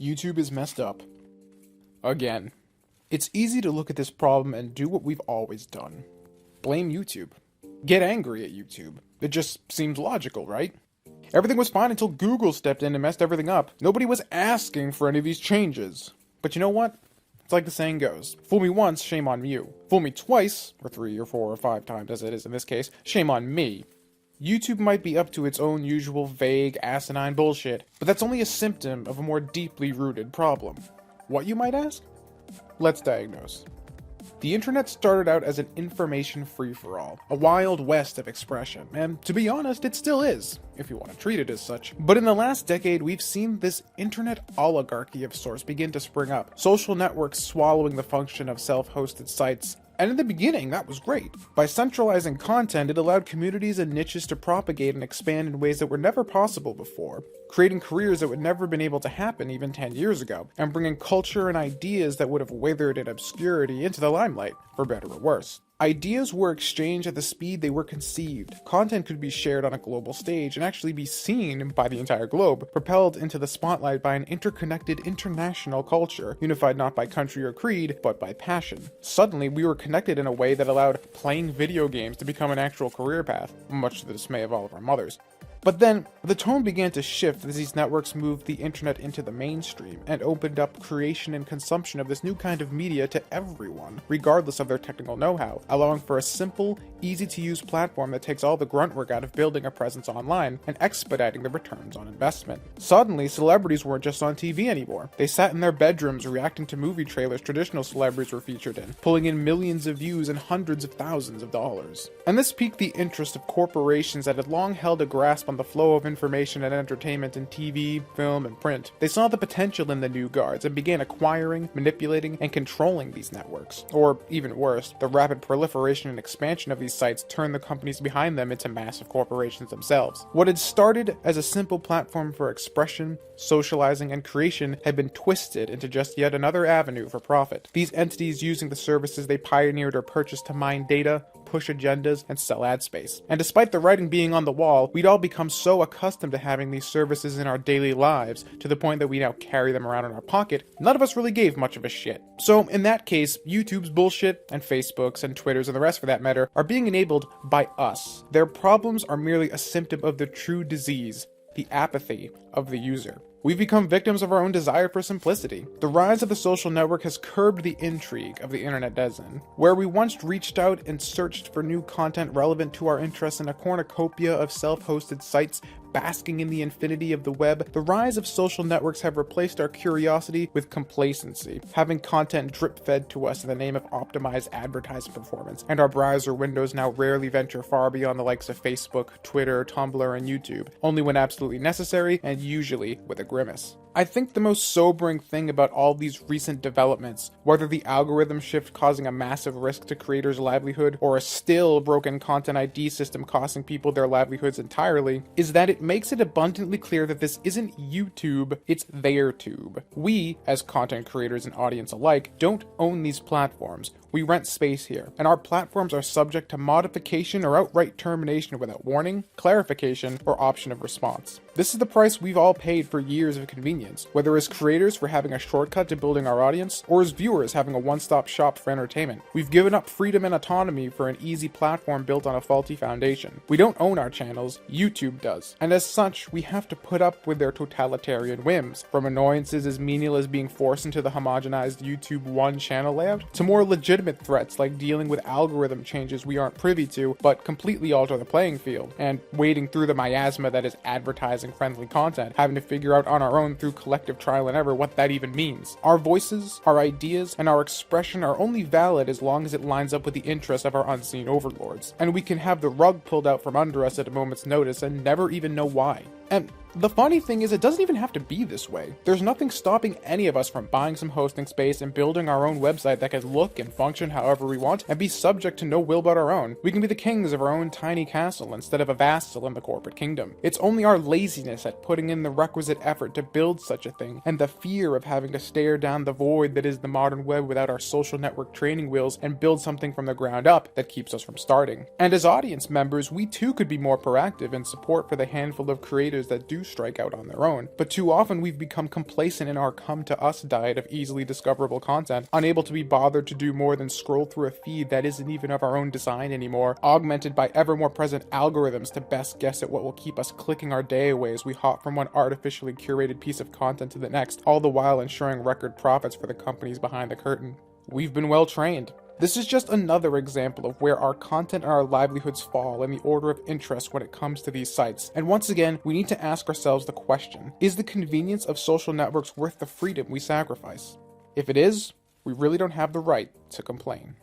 YouTube is messed up. Again. It's easy to look at this problem and do what we've always done. Blame YouTube. Get angry at YouTube. It just seems logical, right? Everything was fine until Google stepped in and messed everything up. Nobody was asking for any of these changes. But you know what? It's like the saying goes, fool me once, shame on you. Fool me twice, or 3 or 4 or 5 times as it is in this case, shame on me. YouTube might be up to its own usual vague, asinine bullshit, but that's only a symptom of a more deeply rooted problem. What, you might ask? Let's diagnose. The internet started out as an information free-for-all, a wild west of expression, and to be honest, it still is, if you want to treat it as such. But in the last decade, we've seen this internet oligarchy of sorts begin to spring up, social networks swallowing the function of self-hosted sites. And in the beginning, that was great. By centralizing content, it allowed communities and niches to propagate and expand in ways that were never possible before, creating careers that would never have been able to happen even 10 years ago, and bringing culture and ideas that would have withered in obscurity into the limelight, for better or worse. Ideas were exchanged at the speed they were conceived. Content could be shared on a global stage and actually be seen by the entire globe, propelled into the spotlight by an interconnected international culture, unified not by country or creed, but by passion. Suddenly, we were connected in a way that allowed playing video games to become an actual career path, much to the dismay of all of our mothers. But then, the tone began to shift as these networks moved the internet into the mainstream and opened up creation and consumption of this new kind of media to everyone, regardless of their technical know-how, allowing for a simple, easy-to-use platform that takes all the grunt work out of building a presence online and expediting the returns on investment. Suddenly, celebrities weren't just on TV anymore. They sat in their bedrooms reacting to movie trailers traditional celebrities were featured in, pulling in millions of views and hundreds of thousands of dollars. And this piqued the interest of corporations that had long held a grasp on the flow of information and entertainment in TV, film, and print. They saw the potential in the new guards and began acquiring, manipulating, and controlling these networks. Or, even worse, the rapid proliferation and expansion of these sites turned the companies behind them into massive corporations themselves. What had started as a simple platform for expression, socializing, and creation had been twisted into just yet another avenue for profit. These entities using the services they pioneered or purchased to mine data, push agendas, and sell ad space. And despite the writing being on the wall, we'd all become so accustomed to having these services in our daily lives, to the point that we now carry them around in our pocket, none of us really gave much of a shit. So in that case, YouTube's bullshit, and Facebook's, and Twitter's, and the rest for that matter, are being enabled by us. Their problems are merely a symptom of the true disease, the apathy of the user. We've become victims of our own desire for simplicity. The rise of the social network has curbed the intrigue of the internet dozen. Where we once reached out and searched for new content relevant to our interests in a cornucopia of self-hosted sites basking in the infinity of the web, the rise of social networks have replaced our curiosity with complacency, having content drip-fed to us in the name of optimized advertising performance, and our browser windows now rarely venture far beyond the likes of Facebook, Twitter, Tumblr, and YouTube, only when absolutely necessary, and usually with a grimace. I think the most sobering thing about all these recent developments, whether the algorithm shift causing a massive risk to creators' livelihood, or a still broken content ID system costing people their livelihoods entirely, is that it makes it abundantly clear that this isn't YouTube, it's their tube. We, as content creators and audience alike, don't own these platforms. We rent space here, and our platforms are subject to modification or outright termination without warning, clarification, or option of response. This is the price we've all paid for years of convenience, whether as creators for having a shortcut to building our audience, or as viewers having a one-stop shop for entertainment. We've given up freedom and autonomy for an easy platform built on a faulty foundation. We don't own our channels, YouTube does, and as such, we have to put up with their totalitarian whims, from annoyances as menial as being forced into the homogenized YouTube one channel layout, to more legitimate threats like dealing with algorithm changes we aren't privy to, but completely alter the playing field, and wading through the miasma that is advertising-friendly content, having to figure out on our own through collective trial and error what that even means. Our voices, our ideas, and our expression are only valid as long as it lines up with the interests of our unseen overlords, and we can have the rug pulled out from under us at a moment's notice and never even know why. And the funny thing is, it doesn't even have to be this way. There's nothing stopping any of us from buying some hosting space and building our own website that can look and function however we want and be subject to no will but our own. We can be the kings of our own tiny castle instead of a vassal in the corporate kingdom. It's only our laziness at putting in the requisite effort to build such a thing, and the fear of having to stare down the void that is the modern web without our social network training wheels and build something from the ground up that keeps us from starting. And as audience members, we too could be more proactive in support for the handful of creators that do do strike out on their own, but too often we've become complacent in our come-to-us diet of easily discoverable content, unable to be bothered to do more than scroll through a feed that isn't even of our own design anymore, augmented by ever more present algorithms to best guess at what will keep us clicking our day away as we hop from one artificially curated piece of content to the next, all the while ensuring record profits for the companies behind the curtain. We've been well trained. This is just another example of where our content and our livelihoods fall in the order of interest when it comes to these sites. And once again, we need to ask ourselves the question, is the convenience of social networks worth the freedom we sacrifice? If it is, we really don't have the right to complain.